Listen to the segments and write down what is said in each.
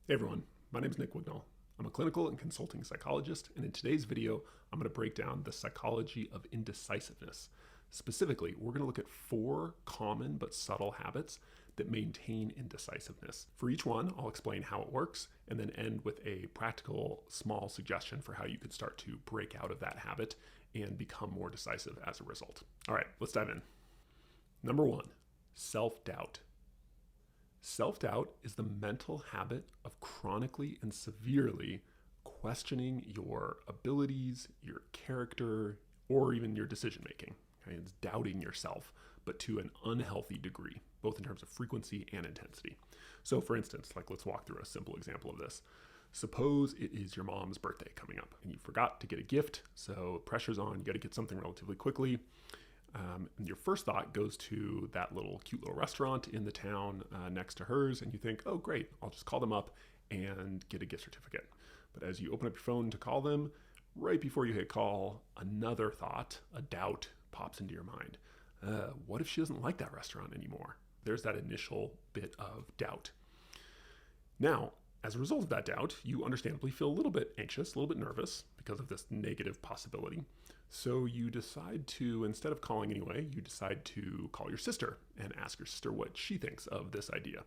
Hey everyone, my name is Nick Wignall. I'm a clinical and consulting psychologist, and in today's video, I'm going to break down the psychology of indecisiveness. Specifically, we're going to look at 4 common but subtle habits that maintain indecisiveness. For each one, I'll explain how it works and then end with a practical small suggestion for how you could start to break out of that habit and become more decisive as a result. All right, let's dive in. Number 1, self-doubt. Self-doubt is the mental habit of chronically and severely questioning your abilities, your character, or even your decision-making. Okay? It's doubting yourself, but to an unhealthy degree, both in terms of frequency and intensity. So for instance, let's walk through a simple example of this. Suppose it is your mom's birthday coming up and you forgot to get a gift, so pressure's on, you got to get something relatively quickly. And your first thought goes to that cute little restaurant in the town next to hers, and you think, oh great, I'll just call them up and get a gift certificate. But as you open up your phone to call them, right before you hit call, another thought, a doubt, pops into your mind. What if she doesn't like that restaurant anymore? There's that initial bit of doubt. Now, as a result of that doubt, you understandably feel a little bit anxious, a little bit nervous because of this negative possibility. So you decide to, instead of calling anyway, you decide to call your sister and ask your sister what she thinks of this idea.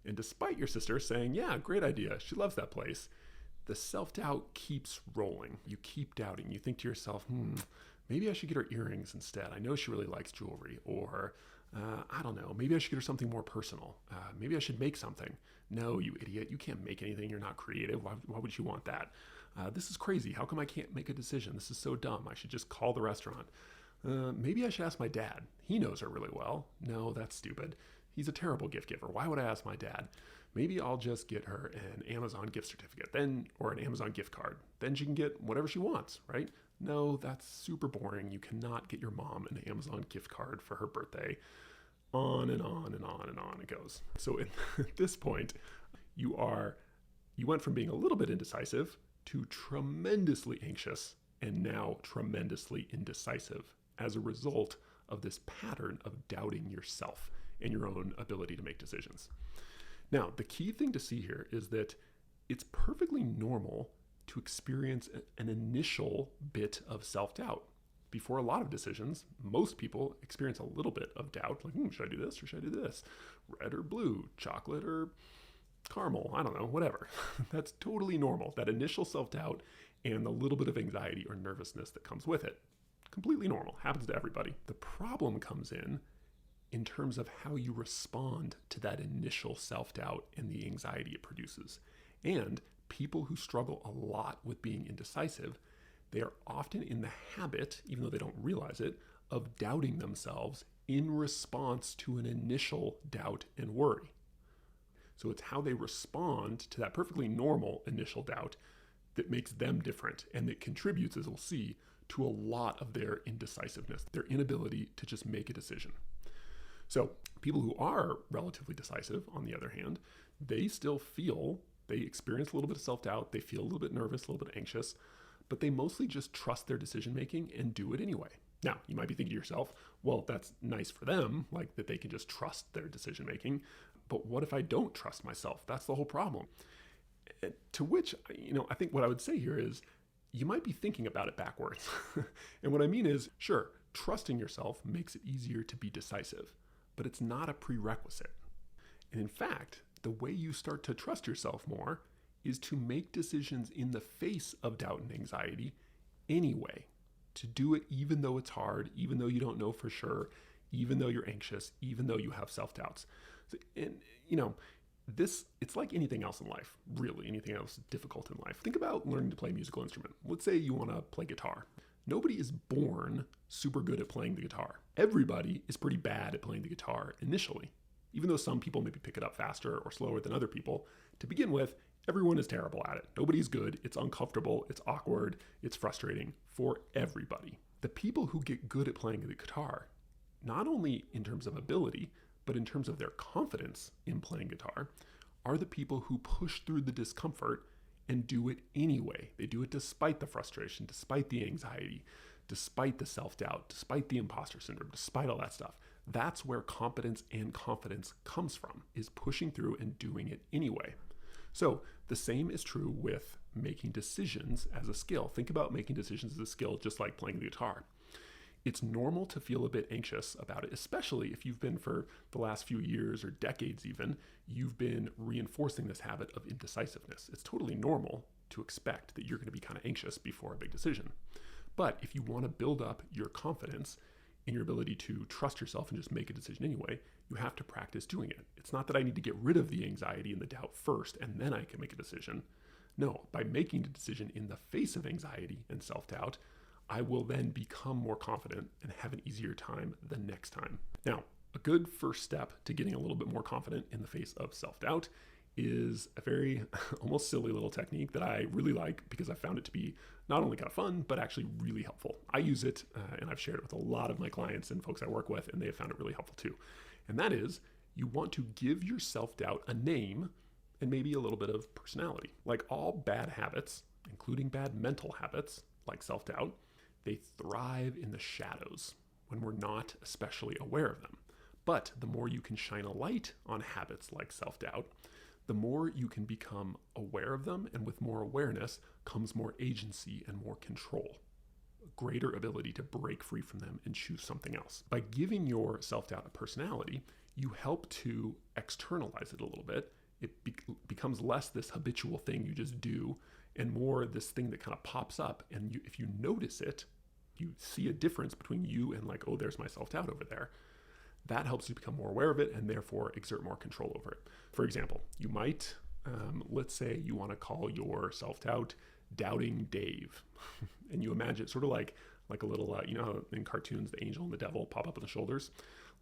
And despite your sister saying, yeah, great idea, she loves that place, the self-doubt keeps rolling. You keep doubting. You think to yourself, maybe I should get her earrings instead. I know she really likes jewelry. Or, I don't know, maybe I should get her something more personal. Maybe I should make something. No, you idiot, you can't make anything. You're not creative. Why would you want that? This is crazy. How come I can't make a decision? This is so dumb. I should just call the restaurant. Maybe I should ask my dad. He knows her really well. No, that's stupid. He's a terrible gift giver. Why would I ask my dad? Maybe I'll just get her an Amazon gift certificate or an Amazon gift card. Then she can get whatever she wants, right? No, that's super boring. You cannot get your mom an Amazon gift card for her birthday. On and on and on and on it goes. So at this point, you went from being a little bit indecisive to tremendously anxious and now tremendously indecisive as a result of this pattern of doubting yourself and your own ability to make decisions. Now, the key thing to see here is that it's perfectly normal to experience an initial bit of self-doubt. Before a lot of decisions, most people experience a little bit of doubt, like, should I do this or should I do this? Red or blue, chocolate or caramel, I don't know, whatever. That's totally normal. That initial self-doubt and the little bit of anxiety or nervousness that comes with it. Completely normal, happens to everybody. The problem comes in terms of how you respond to that initial self-doubt and the anxiety it produces. And people who struggle a lot with being indecisive, they are often in the habit, even though they don't realize it, of doubting themselves in response to an initial doubt and worry. So it's how they respond to that perfectly normal initial doubt that makes them different and that contributes, as we'll see, to a lot of their indecisiveness, their inability to just make a decision. So people who are relatively decisive, on the other hand, they experience a little bit of self-doubt, they feel a little bit nervous, a little bit anxious, but they mostly just trust their decision-making and do it anyway. Now, you might be thinking to yourself, well, that's nice for them, like that they can just trust their decision-making, but what if I don't trust myself? That's the whole problem. To which, I think what I would say here is, you might be thinking about it backwards. And what I mean is, sure, trusting yourself makes it easier to be decisive, but it's not a prerequisite. And in fact, the way you start to trust yourself more is to make decisions in the face of doubt and anxiety anyway. To do it even though it's hard, even though you don't know for sure, even though you're anxious, even though you have self-doubts. And, it's like anything else in life, really, anything else difficult in life. Think about learning to play a musical instrument. Let's say you want to play guitar. Nobody is born super good at playing the guitar. Everybody is pretty bad at playing the guitar initially. Even though some people maybe pick it up faster or slower than other people, to begin with, everyone is terrible at it. Nobody's good. It's uncomfortable. It's awkward. It's frustrating for everybody. The people who get good at playing the guitar, not only in terms of ability, but in terms of their confidence in playing guitar, are the people who push through the discomfort and do it anyway. They do it despite the frustration, despite the anxiety, despite the self-doubt, despite the imposter syndrome, despite all that stuff. That's where competence and confidence comes from, is pushing through and doing it anyway. So the same is true with making decisions as a skill. Think about making decisions as a skill, just like playing the guitar. It's normal to feel a bit anxious about it, especially if you've been, for the last few years or decades even, you've been reinforcing this habit of indecisiveness. It's totally normal to expect that you're going to be kind of anxious before a big decision. But if you want to build up your confidence in your ability to trust yourself and just make a decision anyway, you have to practice doing it. It's not that I need to get rid of the anxiety and the doubt first and then I can make a decision. No, by making the decision in the face of anxiety and self-doubt, I will then become more confident and have an easier time the next time. Now, a good first step to getting a little bit more confident in the face of self-doubt is a very almost silly little technique that I really like because I found it to be not only kind of fun, but actually really helpful. I use it and I've shared it with a lot of my clients and folks I work with, and they have found it really helpful too. And that is, you want to give your self-doubt a name and maybe a little bit of personality. Like all bad habits, including bad mental habits like self-doubt, they thrive in the shadows when we're not especially aware of them. But the more you can shine a light on habits like self-doubt, the more you can become aware of them, and with more awareness comes more agency and more control, a greater ability to break free from them and choose something else. By giving your self-doubt a personality, you help to externalize it a little bit. It becomes less this habitual thing you just do and more this thing that kind of pops up. And if you notice it, you see a difference between you and like, oh, there's my self-doubt over there. That helps you become more aware of it and therefore exert more control over it. For example, you might, let's say you want to call your self-doubt Doubting Dave. And you imagine sort of like a little, you know how in cartoons, the angel and the devil pop up on the shoulders.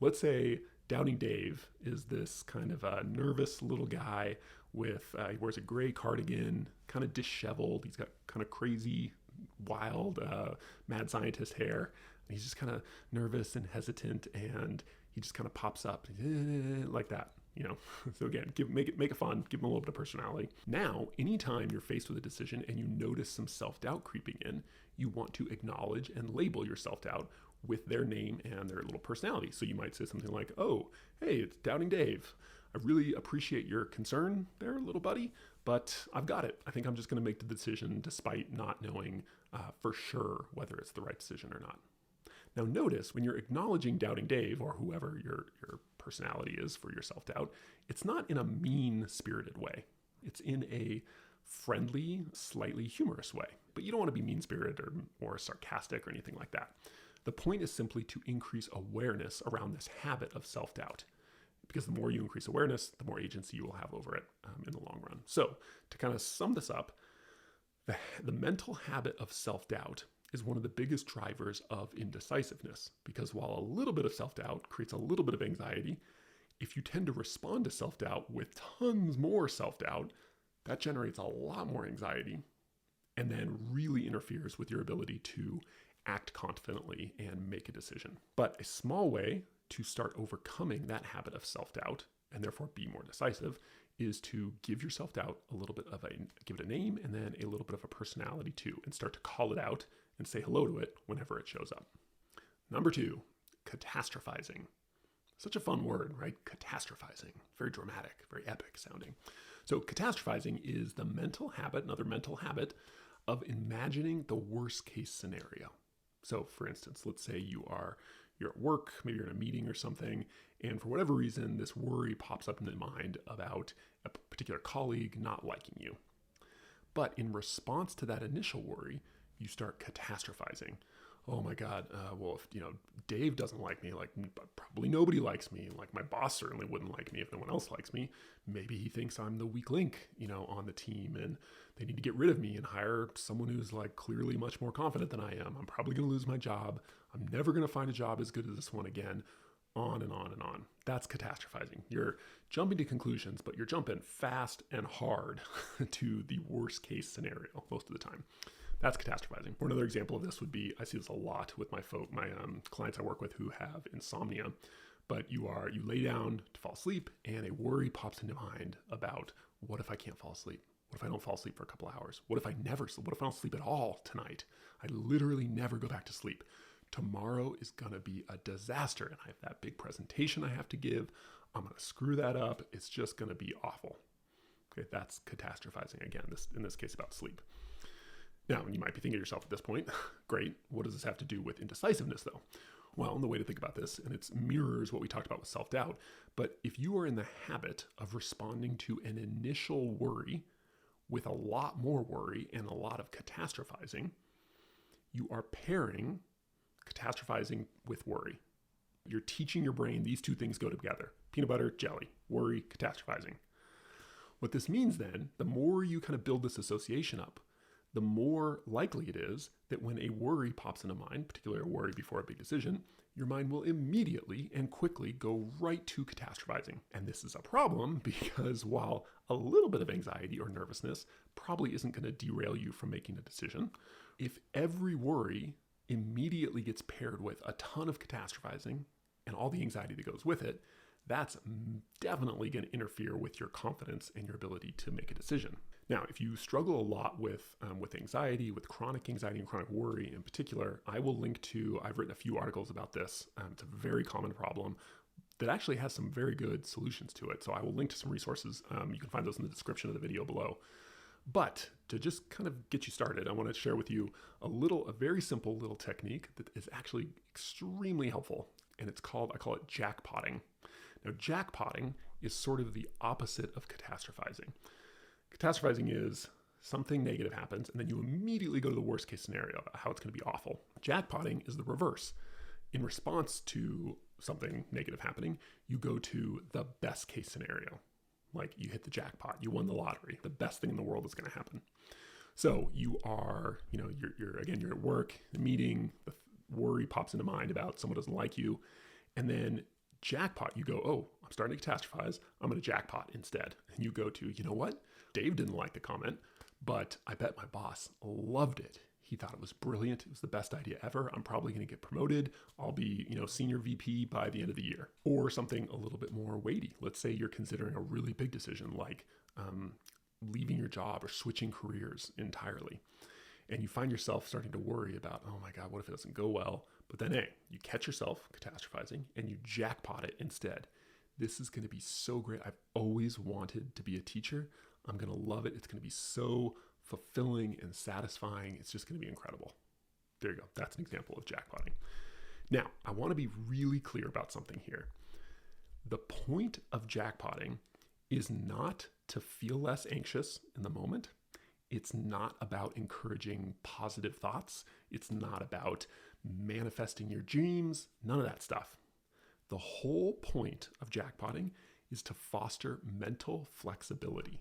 Let's say Doubting Dave is this kind of a nervous little guy with, he wears a gray cardigan, kind of disheveled. He's got kind of crazy, wild, mad scientist hair. And he's just kind of nervous and hesitant, and he just kind of pops up like that, you know. So again, make it fun, give him a little bit of personality. Now, anytime you're faced with a decision and you notice some self-doubt creeping in, you want to acknowledge and label your self-doubt with their name and their little personality. So you might say something like, oh, hey, it's Doubting Dave. I really appreciate your concern there, little buddy, but I've got it. I think I'm just going to make the decision despite not knowing for sure whether it's the right decision or not. Now notice when you're acknowledging Doubting Dave, or whoever your personality is for your self-doubt, it's not in a mean-spirited way. It's in a friendly, slightly humorous way. But you don't want to be mean-spirited or sarcastic or anything like that. The point is simply to increase awareness around this habit of self-doubt. Because the more you increase awareness, the more agency you will have over it in the long run. So to kind of sum this up, the mental habit of self-doubt is one of the biggest drivers of indecisiveness, because while a little bit of self-doubt creates a little bit of anxiety, if you tend to respond to self-doubt with tons more self-doubt, that generates a lot more anxiety and then really interferes with your ability to act confidently and make a decision. But a small way to start overcoming that habit of self-doubt and therefore be more decisive is to give your self-doubt give it a name and then a little bit of a personality too, and start to call it out and say hello to it whenever it shows up. Number 2, catastrophizing. Such a fun word, right? Catastrophizing. Very dramatic, very epic sounding. So catastrophizing is the another mental habit of imagining the worst case scenario. So for instance, let's say you're at work, maybe you're in a meeting or something, and for whatever reason, this worry pops up in the mind about a particular colleague not liking you. But in response to that initial worry, you start catastrophizing. Oh my God, well, if Dave doesn't like me, like probably nobody likes me, like my boss certainly wouldn't like me if no one else likes me. Maybe he thinks I'm the weak link, on the team, and they need to get rid of me and hire someone who's like clearly much more confident than I am. I'm probably going to lose my job. I'm never going to find a job as good as this one again. On and on and on. That's catastrophizing. You're jumping to conclusions, but you're jumping fast and hard to the worst case scenario most of the time. That's catastrophizing. Or another example of this would be, I see this a lot with my clients I work with who have insomnia, but you lay down to fall asleep and a worry pops into mind about, what if I can't fall asleep? What if I don't fall asleep for a couple hours? What if I don't sleep at all tonight? I literally never go back to sleep. Tomorrow is going to be a disaster, and I have that big presentation I have to give. I'm going to screw that up. It's just going to be awful. Okay, that's catastrophizing. Again, in this case about sleep. Now, you might be thinking to yourself at this point, great, what does this have to do with indecisiveness though? Well, the way to think about this, and it mirrors what we talked about with self-doubt, but if you are in the habit of responding to an initial worry with a lot more worry and a lot of catastrophizing, you are pairing catastrophizing with worry. You're teaching your brain these two things go together. Peanut butter, jelly, worry, catastrophizing. What this means then, the more you kind of build this association up, the more likely it is that when a worry pops into mind, particularly a worry before a big decision, your mind will immediately and quickly go right to catastrophizing. And this is a problem because while a little bit of anxiety or nervousness probably isn't going to derail you from making a decision, if every worry immediately gets paired with a ton of catastrophizing and all the anxiety that goes with it, that's definitely going to interfere with your confidence and your ability to make a decision. Now, if you struggle a lot with anxiety, with chronic anxiety and chronic worry in particular, I've written a few articles about this. It's a very common problem that actually has some very good solutions to it. So I will link to some resources. You can find those in the description of the video below. But to just kind of get you started, I want to share with you a very simple little technique that is actually extremely helpful. And I call it jackpotting. Now, jackpotting is sort of the opposite of catastrophizing. Catastrophizing is something negative happens, and then you immediately go to the worst case scenario, how it's going to be awful. Jackpotting is the reverse. In response to something negative happening, you go to the best case scenario. Like you hit the jackpot, you won the lottery, the best thing in the world is going to happen. So you are, you're at work, the meeting, the worry pops into mind about someone doesn't like you, and then jackpot, you go, oh, I'm starting to catastrophize, I'm going to jackpot instead. And you go to, you know what? Dave didn't like the comment, but I bet my boss loved it. He thought it was brilliant. It was the best idea ever. I'm probably going to get promoted. I'll be, senior VP by the end of the year. Or something a little bit more weighty. Let's say you're considering a really big decision like leaving your job or switching careers entirely. And you find yourself starting to worry about, oh my God, what if it doesn't go well? But then, hey, you catch yourself catastrophizing and you jackpot it instead. This is going to be so great. I've always wanted to be a teacher. I'm going to love it. It's going to be so fulfilling and satisfying. It's just going to be incredible. There you go. That's an example of jackpotting. Now, I want to be really clear about something here. The point of jackpotting is not to feel less anxious in the moment. It's not about encouraging positive thoughts. It's not about manifesting your dreams, none of that stuff. The whole point of jackpotting is to foster mental flexibility.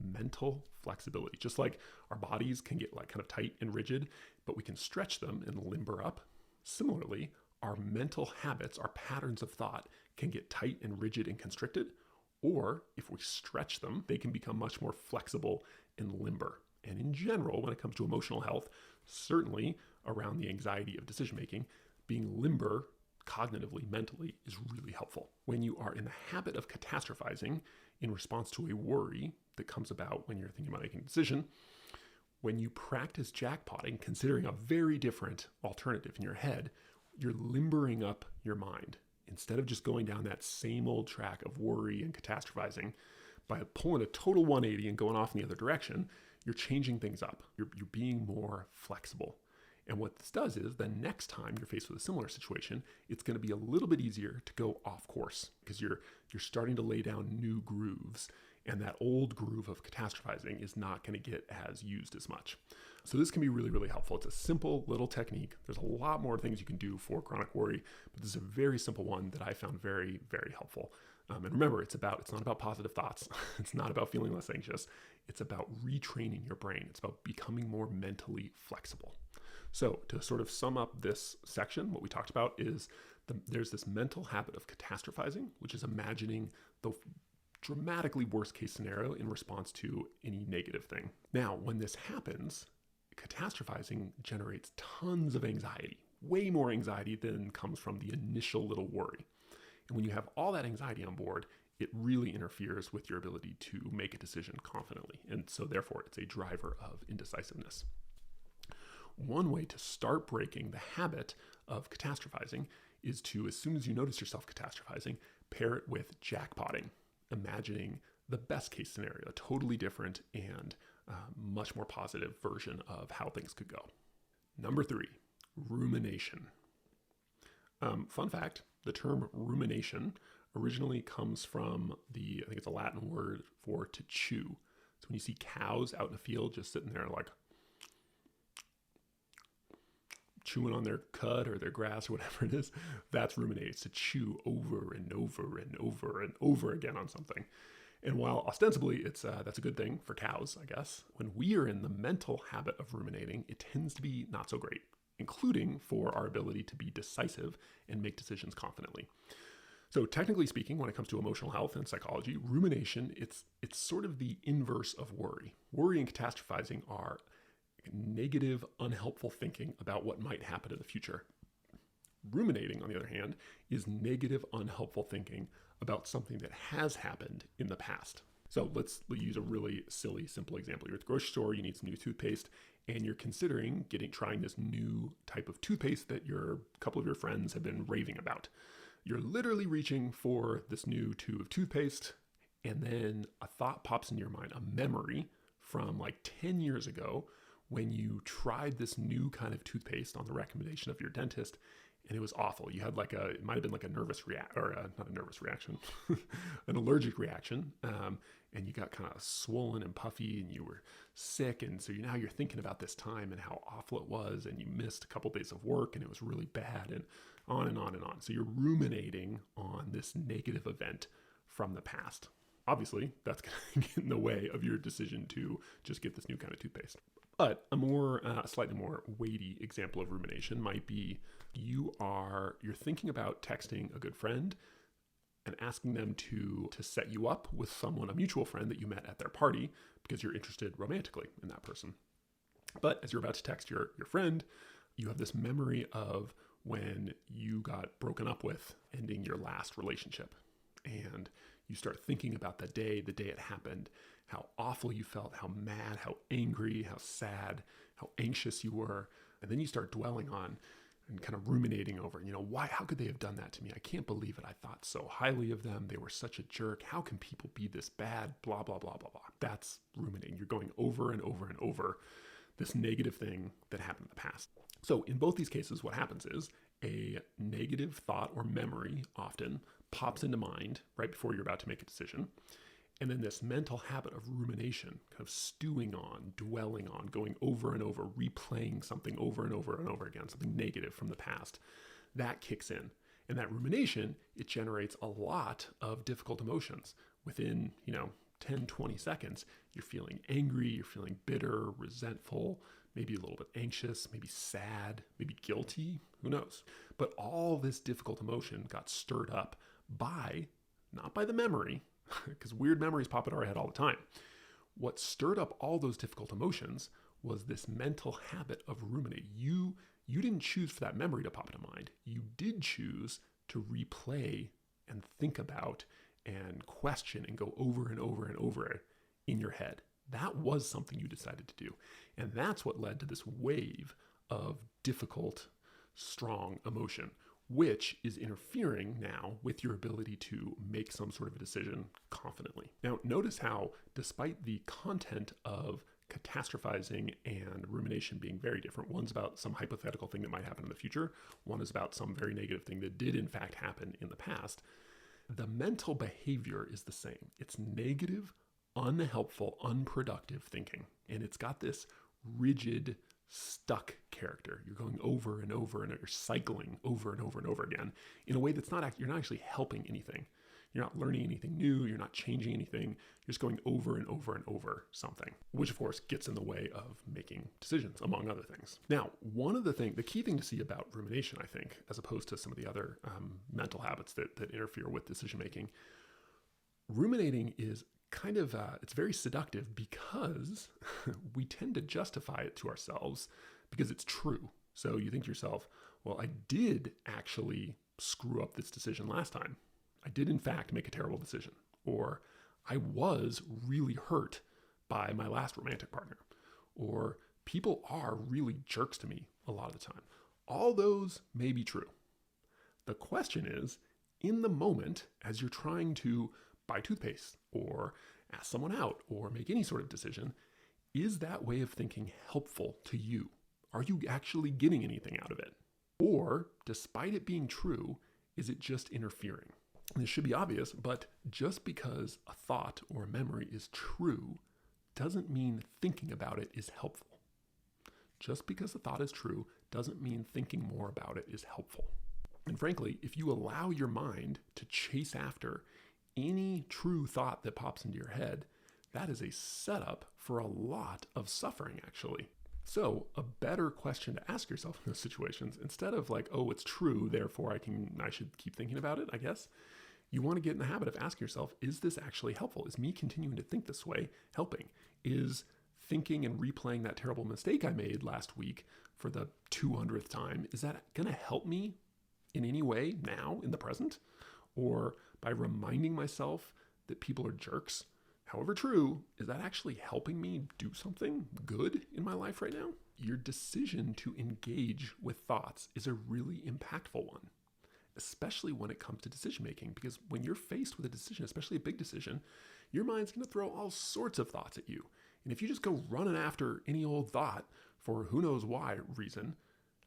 Mental flexibility. Just like our bodies can get like kind of tight and rigid, but we can stretch them and limber up. Similarly, our mental habits, our patterns of thought can get tight and rigid and constricted, or if we stretch them, they can become much more flexible and limber. And in general, when it comes to emotional health, certainly around the anxiety of decision making, being limber cognitively, mentally is really helpful. When you are in the habit of catastrophizing in response to a worry that comes about when you're thinking about making a decision, when you practice jackpotting, considering a very different alternative in your head, you're limbering up your mind. Instead of just going down that same old track of worry and catastrophizing, by pulling a total 180 and going off in the other direction, you're changing things up. You're being more flexible. And what this does is the next time you're faced with a similar situation, it's going to be a little bit easier to go off course because you're starting to lay down new grooves. And that old groove of catastrophizing is not going to get as used as much. So this can be really, really helpful. It's a simple little technique. There's a lot more things you can do for chronic worry, but this is a very simple one that I found very, very helpful. And remember, it's not about positive thoughts. It's not about feeling less anxious. It's about retraining your brain. It's about becoming more mentally flexible. So to sort of sum up this section, what we talked about is there's this mental habit of catastrophizing, which is imagining the dramatically worst case scenario in response to any negative thing. Now, when this happens, catastrophizing generates tons of anxiety, way more anxiety than comes from the initial little worry. And when you have all that anxiety on board, it really interferes with your ability to make a decision confidently. And so therefore, it's a driver of indecisiveness. One way to start breaking the habit of catastrophizing is to, as soon as you notice yourself catastrophizing, pair it with jackpotting, imagining the best case scenario, a totally different and much more positive version of how things could go. Number 3, rumination. Fun fact, the term rumination originally comes from I think it's a Latin word for to chew. So when you see cows out in a field just sitting there like chewing on their cud or their grass or whatever it is, that's ruminate. It's to chew over and over and over and over again on something. And while ostensibly that's a good thing for cows, I guess, when we are in the mental habit of ruminating, it tends to be not so great, including for our ability to be decisive and make decisions confidently. So technically speaking, when it comes to emotional health and psychology, rumination, it's sort of the inverse of worry. Worry and catastrophizing are negative, unhelpful thinking about what might happen in the future. Ruminating, on the other hand, is negative, unhelpful thinking about something that has happened in the past. So let's use a really silly, simple example. You're at the grocery store, you need some new toothpaste, and you're considering trying this new type of toothpaste that a couple of your friends have been raving about. You're literally reaching for this new tube of toothpaste, and then a thought pops into your mind, a memory from like 10 years ago when you tried this new kind of toothpaste on the recommendation of your dentist, and it was awful. You had it might have been like a nervous not a nervous reaction, an allergic reaction. And you got kind of swollen and puffy and you were sick. And so now you're thinking about this time and how awful it was. And you missed a couple days of work and it was really bad, and on and on and on. So you're ruminating on this negative event from the past. Obviously, that's going to get in the way of your decision to just get this new kind of toothpaste. But a slightly more weighty example of rumination might be you're thinking about texting a good friend and asking them to set you up with someone, a mutual friend that you met at their party, because you're interested romantically in that person. But as you're about to text your friend, you have this memory of when you got broken up with, ending your last relationship. And you start thinking about the day it happened, how awful you felt, how mad, how angry, how sad, how anxious you were. And then you start dwelling on and kind of ruminating over, how could they have done that to me? I can't believe it. I thought so highly of them. They were such a jerk. How can people be this bad? Blah, blah, blah, blah, blah. That's ruminating. You're going over and over and over this negative thing that happened in the past. So in both these cases, what happens is a negative thought or memory often pops into mind right before you're about to make a decision. And then this mental habit of rumination, kind of stewing on, dwelling on, going over and over, replaying something over and over and over again, something negative from the past, that kicks in. And that rumination, it generates a lot of difficult emotions. Within, 10, 20 seconds, you're feeling angry, you're feeling bitter, resentful, maybe a little bit anxious, maybe sad, maybe guilty, who knows? But all this difficult emotion got stirred up not by the memory, because weird memories pop into our head all the time. What stirred up all those difficult emotions was this mental habit of ruminating. You didn't choose for that memory to pop into mind. You did choose to replay and think about and question and go over and over and over in your head. That was something you decided to do. And that's what led to this wave of difficult, strong emotion, which is interfering now with your ability to make some sort of a decision confidently. Now, notice how, despite the content of catastrophizing and rumination being very different, one's about some hypothetical thing that might happen in the future, one is about some very negative thing that did in fact happen in the past, the mental behavior is the same. It's negative, unhelpful, unproductive thinking. And it's got this rigid, stuck character. You're going over and over and you're cycling over and over and over again in a way that's you're not actually helping anything. You're not learning anything new. You're not changing anything. You're just going over and over and over something, which of course gets in the way of making decisions, among other things. Now, the key thing to see about rumination, I think, as opposed to some of the other mental habits that interfere with decision making, ruminating is kind of, it's very seductive because we tend to justify it to ourselves because it's true. So you think to yourself, well, I did actually screw up this decision last time. I did in fact make a terrible decision. Or I was really hurt by my last romantic partner. Or people are really jerks to me a lot of the time. All those may be true. The question is, in the moment, as you're trying to buy toothpaste, or ask someone out, or make any sort of decision, is that way of thinking helpful to you? Are you actually getting anything out of it? Or, despite it being true, is it just interfering? And this should be obvious, but just because a thought or a memory is true doesn't mean thinking about it is helpful. Just because a thought is true doesn't mean thinking more about it is helpful. And frankly, if you allow your mind to chase after any true thought that pops into your head, that is a setup for a lot of suffering, actually. So a better question to ask yourself in those situations, instead of like, oh, it's true, therefore I should keep thinking about it, I guess, you want to get in the habit of asking yourself, is this actually helpful? Is me continuing to think this way helping? Is thinking and replaying that terrible mistake I made last week for the 200th time, is that going to help me in any way now in the present? Or by reminding myself that people are jerks, however true, is that actually helping me do something good in my life right now? Your decision to engage with thoughts is a really impactful one, especially when it comes to decision making, because when you're faced with a decision, especially a big decision, your mind's going to throw all sorts of thoughts at you. And if you just go running after any old thought for who knows why reason,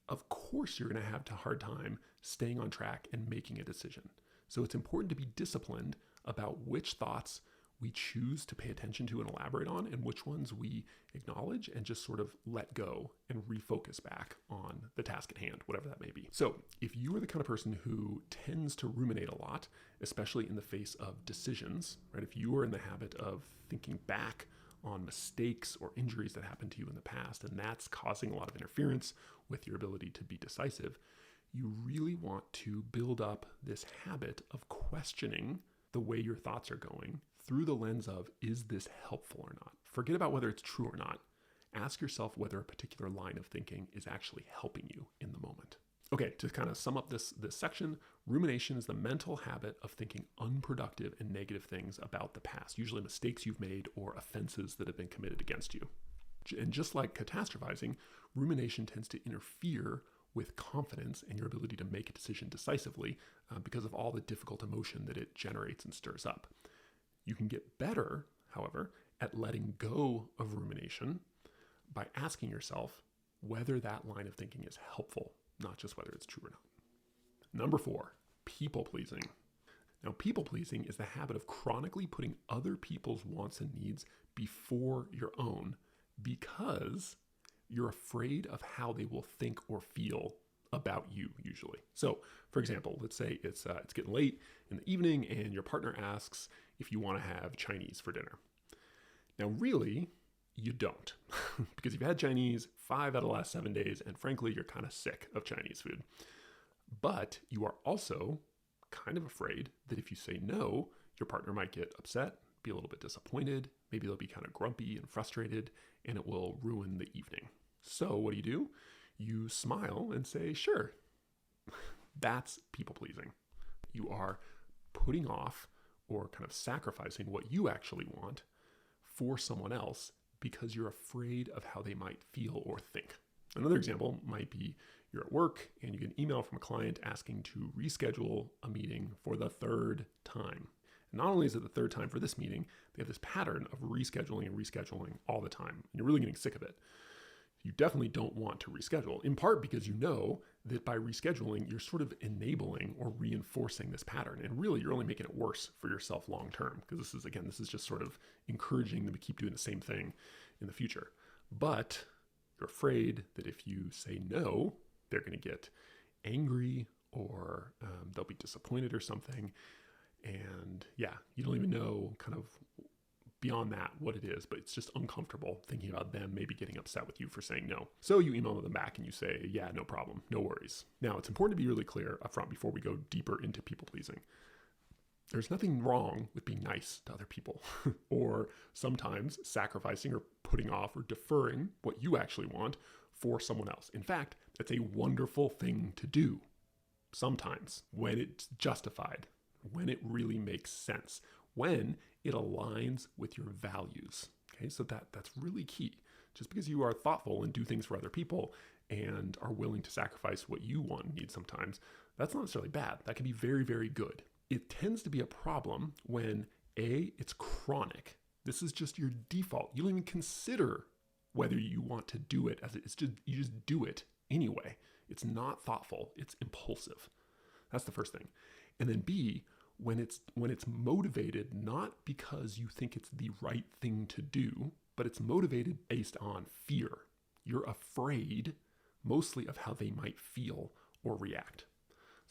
of course you're going to have a hard time staying on track and making a decision. So it's important to be disciplined about which thoughts we choose to pay attention to and elaborate on, and which ones we acknowledge and just sort of let go and refocus back on the task at hand, whatever that may be. So if you are the kind of person who tends to ruminate a lot, especially in the face of decisions, right? If you are in the habit of thinking back on mistakes or injuries that happened to you in the past, and that's causing a lot of interference with your ability to be decisive, you really want to build up this habit of questioning the way your thoughts are going through the lens of, is this helpful or not? Forget about whether it's true or not. Ask yourself whether a particular line of thinking is actually helping you in the moment. Okay, to kind of sum up this section, rumination is the mental habit of thinking unproductive and negative things about the past, usually mistakes you've made or offenses that have been committed against you. And just like catastrophizing, rumination tends to interfere with confidence and your ability to make a decision decisively because of all the difficult emotion that it generates and stirs up. You can get better, however, at letting go of rumination by asking yourself whether that line of thinking is helpful, not just whether it's true or not. Number 4, people-pleasing. Now, people-pleasing is the habit of chronically putting other people's wants and needs before your own because you're afraid of how they will think or feel about you, usually. So, for example, let's say it's getting late in the evening and your partner asks if you want to have Chinese for dinner. Now, really, you don't, because you've had Chinese 5 out of the last 7 days, and frankly, you're kind of sick of Chinese food. But you are also kind of afraid that if you say no, your partner might get upset, be a little bit disappointed, maybe they'll be kind of grumpy and frustrated, and it will ruin the evening. So what do? You smile and say, sure. That's people-pleasing. You are putting off or kind of sacrificing what you actually want for someone else because you're afraid of how they might feel or think. Another example might be you're at work and you get an email from a client asking to reschedule a meeting for the 3rd time. And not only is it the 3rd time for this meeting, they have this pattern of rescheduling all the time. And you're really getting sick of it. You definitely don't want to reschedule, in part because you know that by rescheduling, you're sort of enabling or reinforcing this pattern. And really, you're only making it worse for yourself long term, because this is just sort of encouraging them to keep doing the same thing in the future. But you're afraid that if you say no, they're going to get angry or they'll be disappointed or something. And yeah, you don't even know kind of beyond that what it is, but it's just uncomfortable thinking about them maybe getting upset with you for saying no. So you email them back and you say, yeah, no problem, no worries. Now, it's important to be really clear up front before we go deeper into people pleasing. There's nothing wrong with being nice to other people or sometimes sacrificing or putting off or deferring what you actually want for someone else. In fact, that's a wonderful thing to do sometimes when it's justified, when it really makes sense, when it aligns with your values. Okay, so that's really key. Just because you are thoughtful and do things for other people and are willing to sacrifice what you want and need sometimes, that's not necessarily bad. That can be very, very good. It tends to be a problem when A, it's chronic, This is just your default. You don't even consider whether you want to do it, as it's just, you just do it anyway. It's not thoughtful, it's impulsive. That's the first thing. And then B, when it's motivated not because you think it's the right thing to do, but it's motivated based on fear. You're afraid mostly of how they might feel or react.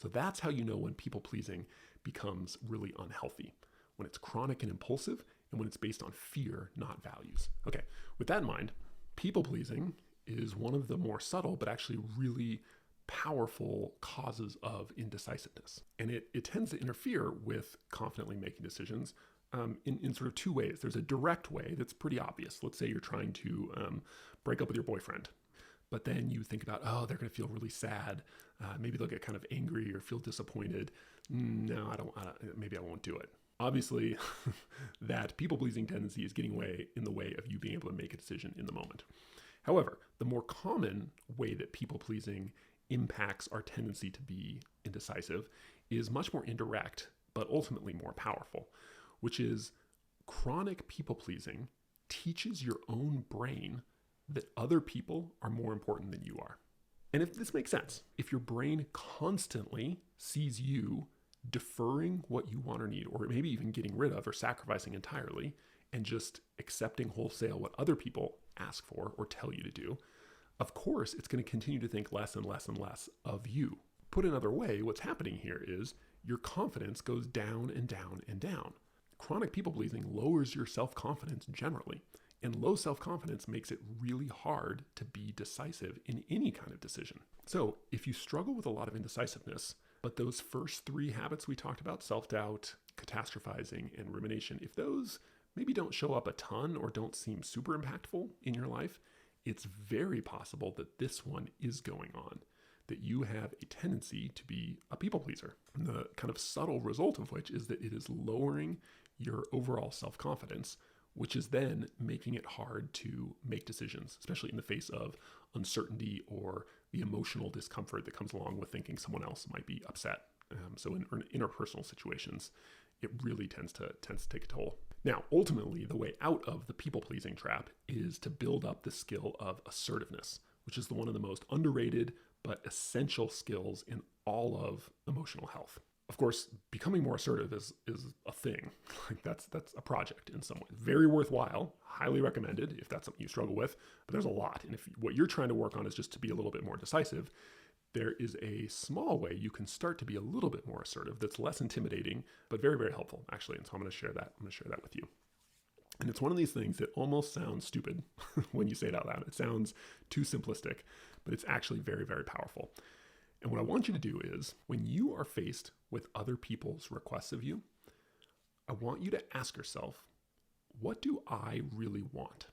So that's how you know when people pleasing becomes really unhealthy, when it's chronic and impulsive, and when it's based on fear, not values. Okay, with that in mind, people pleasing is one of the more subtle but actually really powerful causes of indecisiveness. And it tends to interfere with confidently making decisions in sort of two ways. There's a direct way that's pretty obvious. Let's say you're trying to break up with your boyfriend, but then you think about, oh, they're going to feel really sad. Maybe they'll get kind of angry or feel disappointed. No, maybe I won't do it. Obviously, that people-pleasing tendency is getting in the way of you being able to make a decision in the moment. However, the more common way that people-pleasing impacts our tendency to be indecisive is much more indirect, but ultimately more powerful, which is chronic people-pleasing teaches your own brain that other people are more important than you are. And if this makes sense, if your brain constantly sees you deferring what you want or need, or maybe even getting rid of or sacrificing entirely, and just accepting wholesale what other people ask for or tell you to do, of course, it's going to continue to think less and less and less of you. Put another way, what's happening here is your confidence goes down and down and down. Chronic people-pleasing lowers your self-confidence generally, and low self-confidence makes it really hard to be decisive in any kind of decision. So if you struggle with a lot of indecisiveness, but those first three habits we talked about, self-doubt, catastrophizing, and rumination, if those maybe don't show up a ton or don't seem super impactful in your life, it's very possible that this one is going on, that you have a tendency to be a people pleaser. And the kind of subtle result of which is that it is lowering your overall self-confidence, which is then making it hard to make decisions, especially in the face of uncertainty or the emotional discomfort that comes along with thinking someone else might be upset. So in interpersonal situations, it really tends to take a toll. Now, ultimately, the way out of the people-pleasing trap is to build up the skill of assertiveness, which is one of the most underrated but essential skills in all of emotional health. Of course, becoming more assertive is a thing. Like that's a project in some way. Very worthwhile, highly recommended if that's something you struggle with, but there's a lot. And if what you're trying to work on is just to be a little bit more decisive, there is a small way you can start to be a little bit more assertive that's less intimidating, but very, very helpful, actually. And so I'm going to share that with you. And it's one of these things that almost sounds stupid when you say it out loud. It sounds too simplistic, but it's actually very, very powerful. And what I want you to do is, when you are faced with other people's requests of you, I want you to ask yourself, what do I really want?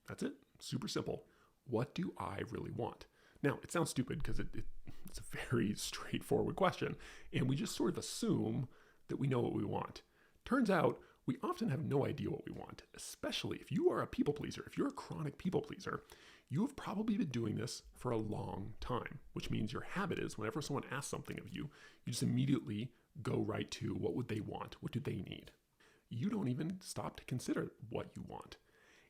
That's it. Super simple. What do I really want? Now, it sounds stupid because it's a very straightforward question, and we just sort of assume that we know what we want. Turns out, we often have no idea what we want, especially if you are a people pleaser. If you're a chronic people pleaser, you have probably been doing this for a long time, which means your habit is whenever someone asks something of you, you just immediately go right to what would they want? What do they need? You don't even stop to consider what you want.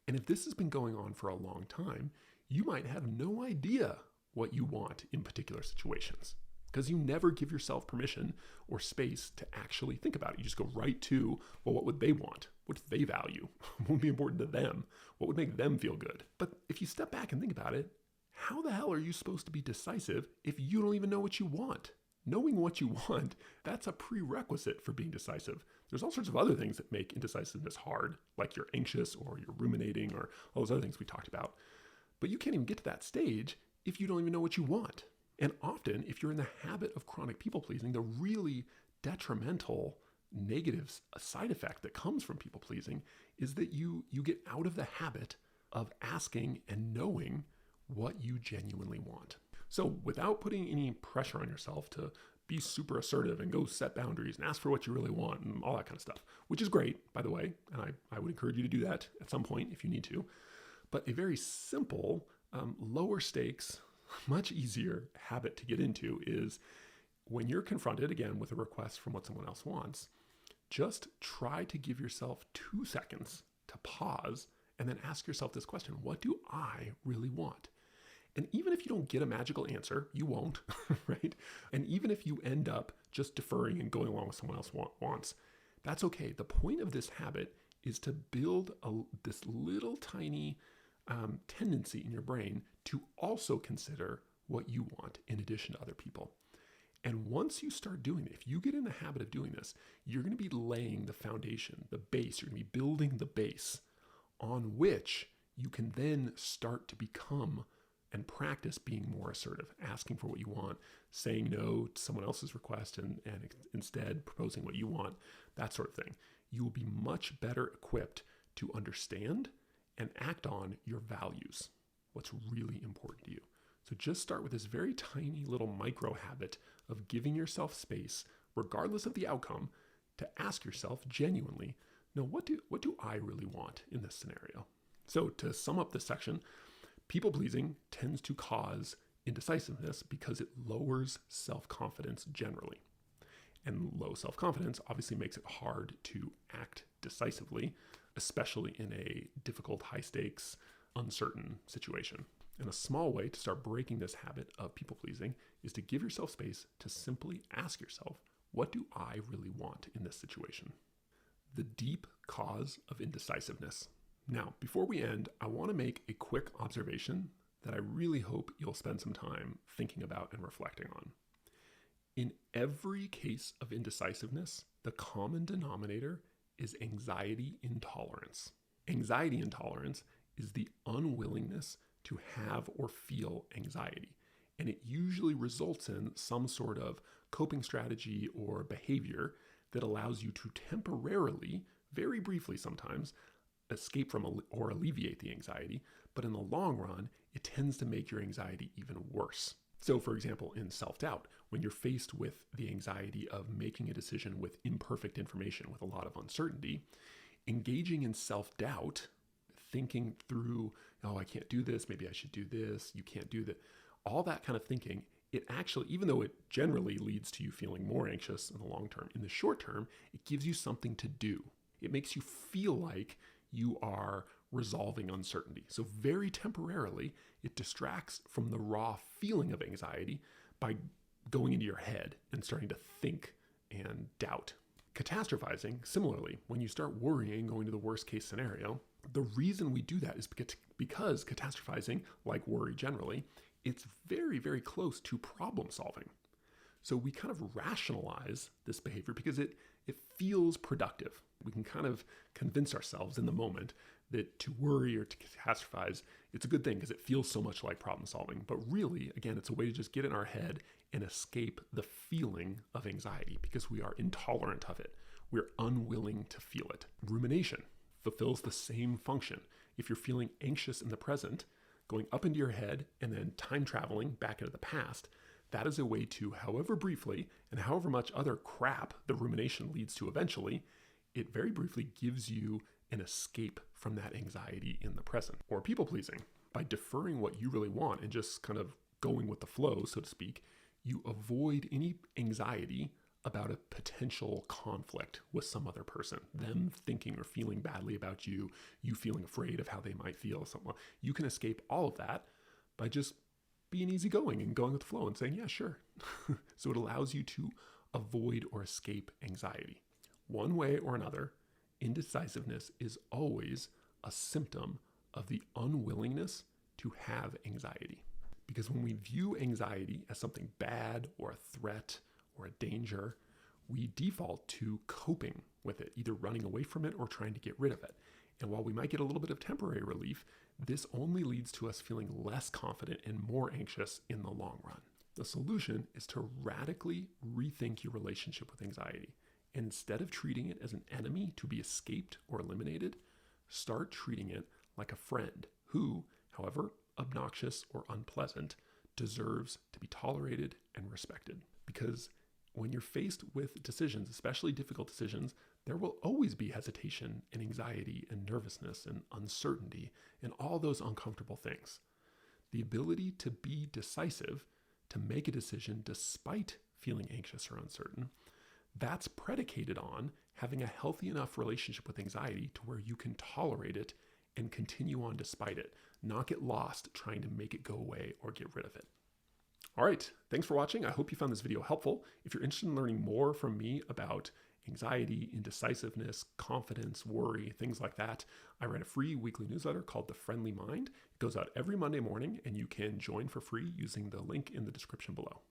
And if this has been going on for a long time, you might have no idea what you want in particular situations, because you never give yourself permission or space to actually think about it. You just go right to, well, what would they want? What do they value? What would be important to them? What would make them feel good? But if you step back and think about it, how the hell are you supposed to be decisive if you don't even know what you want? Knowing what you want, that's a prerequisite for being decisive. There's all sorts of other things that make indecisiveness hard, like you're anxious or you're ruminating or all those other things we talked about. But you can't even get to that stage if you don't even know what you want. And often, if you're in the habit of chronic people-pleasing, the really detrimental negative side effect that comes from people-pleasing is that you get out of the habit of asking and knowing what you genuinely want. So without putting any pressure on yourself to be super assertive and go set boundaries and ask for what you really want and all that kind of stuff, which is great, by the way, and I would encourage you to do that at some point if you need to. But a very simple, lower stakes, much easier habit to get into is when you're confronted, again, with a request from what someone else wants, just try to give yourself 2 seconds to pause and then ask yourself this question: what do I really want? And even if you don't get a magical answer, you won't, right? And even if you end up just deferring and going along with someone else wants, that's okay. The point of this habit is to build this little tiny tendency in your brain to also consider what you want in addition to other people. And once you start doing it, if you get in the habit of doing this, you're going to be laying the foundation, the base. You're going to be building the base on which you can then start to become and practice being more assertive, asking for what you want, saying no to someone else's request and instead proposing what you want, that sort of thing. You will be much better equipped to understand and act on your values, what's really important to you. So just start with this very tiny little micro habit of giving yourself space, regardless of the outcome, to ask yourself genuinely, no, what do I really want in this scenario? So to sum up this section, people-pleasing tends to cause indecisiveness because it lowers self-confidence generally. And low self-confidence obviously makes it hard to act decisively, especially in a difficult, high-stakes, uncertain situation. And a small way to start breaking this habit of people-pleasing is to give yourself space to simply ask yourself, what do I really want in this situation? The deep cause of indecisiveness. Now, before we end, I want to make a quick observation that I really hope you'll spend some time thinking about and reflecting on. In every case of indecisiveness, the common denominator is anxiety intolerance. Anxiety intolerance is the unwillingness to have or feel anxiety, and it usually results in some sort of coping strategy or behavior that allows you to temporarily, very briefly sometimes, escape from or alleviate the anxiety, but in the long run, it tends to make your anxiety even worse. So for example, in self-doubt, when you're faced with the anxiety of making a decision with imperfect information, with a lot of uncertainty, engaging in self-doubt, thinking through, oh, I can't do this, maybe I should do this, you can't do that, all that kind of thinking, it actually, even though it generally leads to you feeling more anxious in the long term, in the short term, it gives you something to do. It makes you feel like you are resolving uncertainty. So very temporarily, it distracts from the raw feeling of anxiety by going into your head and starting to think and doubt. Catastrophizing, similarly, when you start worrying, going to the worst case scenario, the reason we do that is because catastrophizing, like worry generally, it's very, very close to problem solving. So we kind of rationalize this behavior because it feels productive. We can kind of convince ourselves in the moment that to worry or to catastrophize, it's a good thing because it feels so much like problem solving. But really, again, it's a way to just get in our head and escape the feeling of anxiety because we are intolerant of it. We're unwilling to feel it. Rumination fulfills the same function. If you're feeling anxious in the present, going up into your head and then time traveling back into the past, that is a way to, however briefly and however much other crap the rumination leads to eventually, it very briefly gives you an escape from that anxiety in the present. Or people-pleasing. By deferring what you really want and just kind of going with the flow, so to speak, you avoid any anxiety about a potential conflict with some other person, them thinking or feeling badly about you, you feeling afraid of how they might feel. You can escape all of that by just being easygoing and going with the flow and saying, yeah, sure. So it allows you to avoid or escape anxiety. One way or another, indecisiveness is always a symptom of the unwillingness to have anxiety. Because when we view anxiety as something bad or a threat or a danger, we default to coping with it, either running away from it or trying to get rid of it. And while we might get a little bit of temporary relief, this only leads to us feeling less confident and more anxious in the long run. The solution is to radically rethink your relationship with anxiety. And instead of treating it as an enemy to be escaped or eliminated, start treating it like a friend who, however obnoxious or unpleasant, deserves to be tolerated and respected. Because when you're faced with decisions, especially difficult decisions, there will always be hesitation and anxiety and nervousness and uncertainty and all those uncomfortable things. The ability to be decisive, to make a decision despite feeling anxious or uncertain, That's predicated on having a healthy enough relationship with anxiety to where you can tolerate it and continue on despite it, not get lost trying to make it go away or get rid of it. All right, thanks for watching. I hope you found this video helpful. If you're interested in learning more from me about anxiety, indecisiveness, confidence, worry, things like that, I write a free weekly newsletter called The Friendly Mind. It goes out every Monday morning, and you can join for free using the link in the description below.